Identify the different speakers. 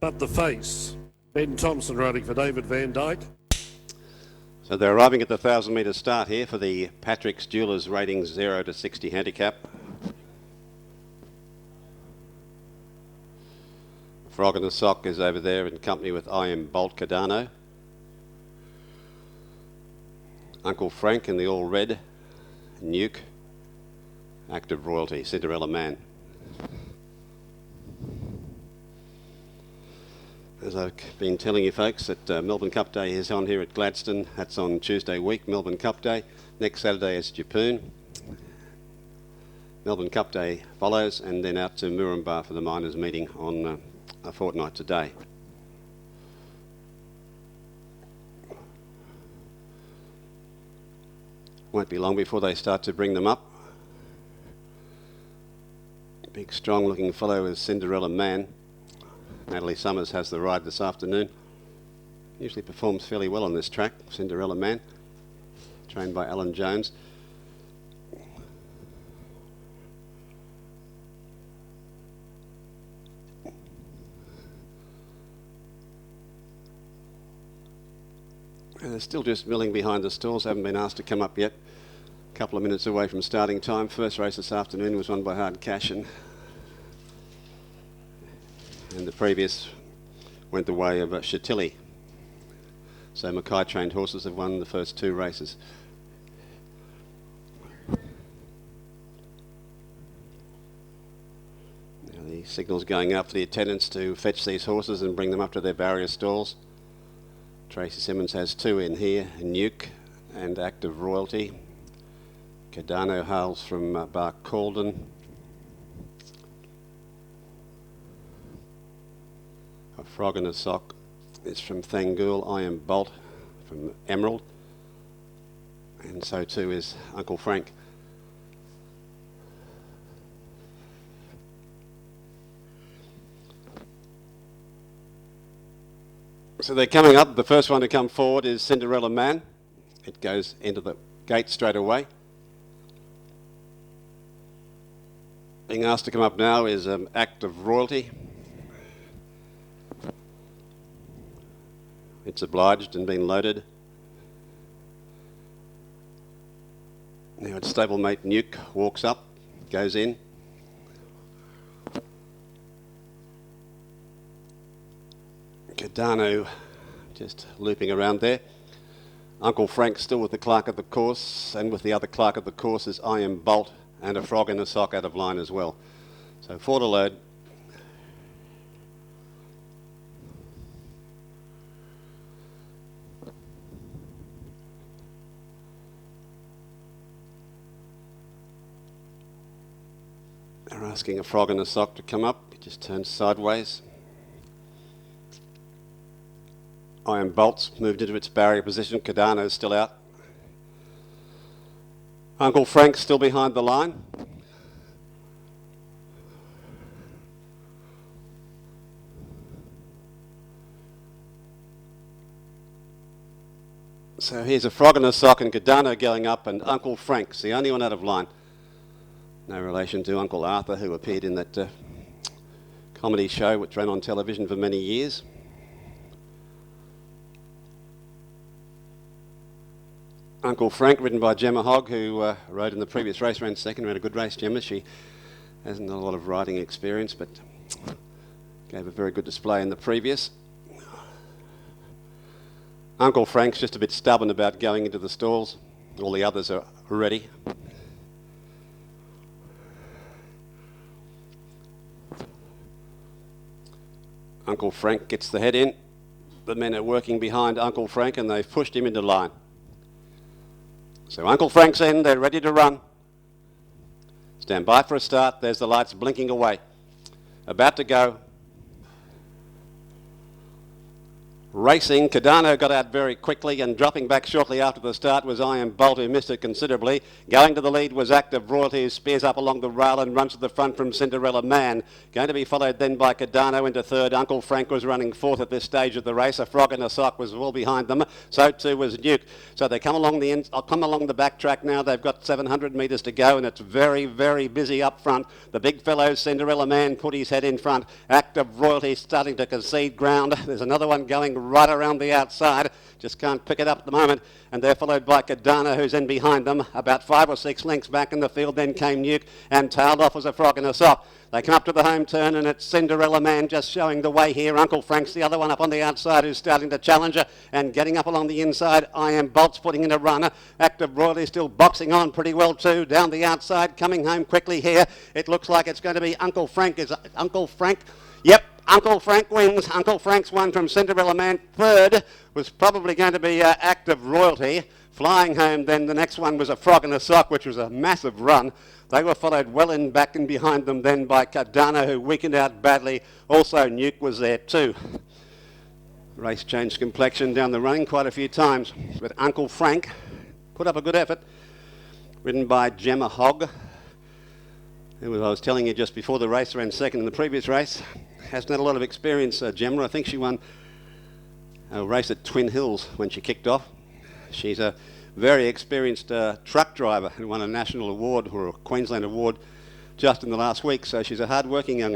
Speaker 1: But the face, Ben Thompson riding for David Van Dyke.
Speaker 2: So they're arriving at the 1,000 metre start here for the Patrick's Jewelers rating 0 to 60 handicap. Frog in the Sock is over there in company with I Am Bolt Cardano. Uncle Frank in the all red, Nuke, Active Royalty, Cinderella Man. As I've been telling you folks, that Melbourne Cup Day is on here at Gladstone. That's on Tuesday week, Melbourne Cup Day. Next Saturday is Japoon. Melbourne Cup Day follows, and then out to Murrumba for the miners' meeting on a fortnight today. Won't be long before they start to bring them up. Big strong looking fellow is Cinderella Man. Natalie Summers has the ride this afternoon. Usually performs fairly well on this track, Cinderella Man, trained by Alan Jones. And they're still just milling behind the stalls, haven't been asked to come up yet. A couple of minutes away from starting time. First race this afternoon was won by Hard Cash, and the previous went the way of Chantilly. So Mackay trained horses have won the first two races. Now the signal's going up for the attendants to fetch these horses and bring them up to their barrier stalls. Tracy Simmons has two in here, Nuke and Active Royalty. Cardano hails from Bark Calden. A Frog in a Sock is from Thangul. I Am Bolt from Emerald. And so too is Uncle Frank. So they're coming up. The first one to come forward is Cinderella Man. It goes into the gate straight away. Being asked to come up now is Act of Royalty. It's obliged and been loaded. Now its stablemate Nuke walks up, goes in. Cardano just looping around there. Uncle Frank still with the clerk of the course, and with the other clerk of the course is I Am Bolt, and a Frog in a Sock out of line as well. So 4 to load. They're asking a Frog in a Sock to come up. It just turns sideways. I Am Bolt's moved into its barrier position. Cardano's still out. Uncle Frank's still behind the line. So here's a Frog in a Sock and Cardano going up, and Uncle Frank's the only one out of line. No relation to Uncle Arthur, who appeared in that comedy show which ran on television for many years. Uncle Frank, ridden by Gemma Hogg, who rode in the previous race, ran second, ran a good race, Gemma. She hasn't got a lot of riding experience, but gave a very good display in the previous. Uncle Frank's just a bit stubborn about going into the stalls. All the others are ready. Uncle Frank gets the head in. The men are working behind Uncle Frank and they've pushed him into line. So Uncle Frank's in, they're ready to run. Stand by for a start. There's the lights blinking away. About to go. Racing, Cardano got out very quickly, and dropping back shortly after the start was I Am Bolt, who missed it considerably. Going to the lead was Active Royalty, who spears up along the rail and runs to the front from Cinderella Man. Going to be followed then by Cardano into third. Uncle Frank was running fourth at this stage of the race. A Frog in a Sock was well behind them. So too was Nuke. So they come along the back track now. They've got 700 metres to go, and it's very, very busy up front. The big fellow Cinderella Man put his head in front. Active Royalty starting to concede ground. There's another one going right around the outside, just can't pick it up at the moment, and they're followed by Cardano, who's in behind them, about 5 or 6 lengths back in the field. Then came Nuke, and tailed off was a Frog in a Sock. They come up to the home turn, and it's Cinderella Man just showing the way here. Uncle Frank's the other one up on the outside who's starting to challenge her, and getting up along the inside, I Am Bolt's putting in a runner. Active Royalty still boxing on pretty well too, down the outside, coming home quickly here. It looks like it's going to be Uncle Frank. Is Uncle Frank? Yep. Uncle Frank wins. Uncle Frank's won from Cinderella Man. Third was probably going to be Active Royalty. Flying home then, the next one was a Frog in a Sock, which was a massive run. They were followed well in back and behind them then by Cardano, who weakened out badly. Also Nuke was there too. Race changed complexion down the running quite a few times, but Uncle Frank put up a good effort. Ridden by Gemma Hogg, who, as I was telling you just before the race, ran second in the previous race. Hasn't had a lot of experience, Gemma. I think she won a race at Twin Hills when she kicked off. She's a very experienced truck driver who won a national award or a Queensland award just in the last week, so she's a hard-working young lady.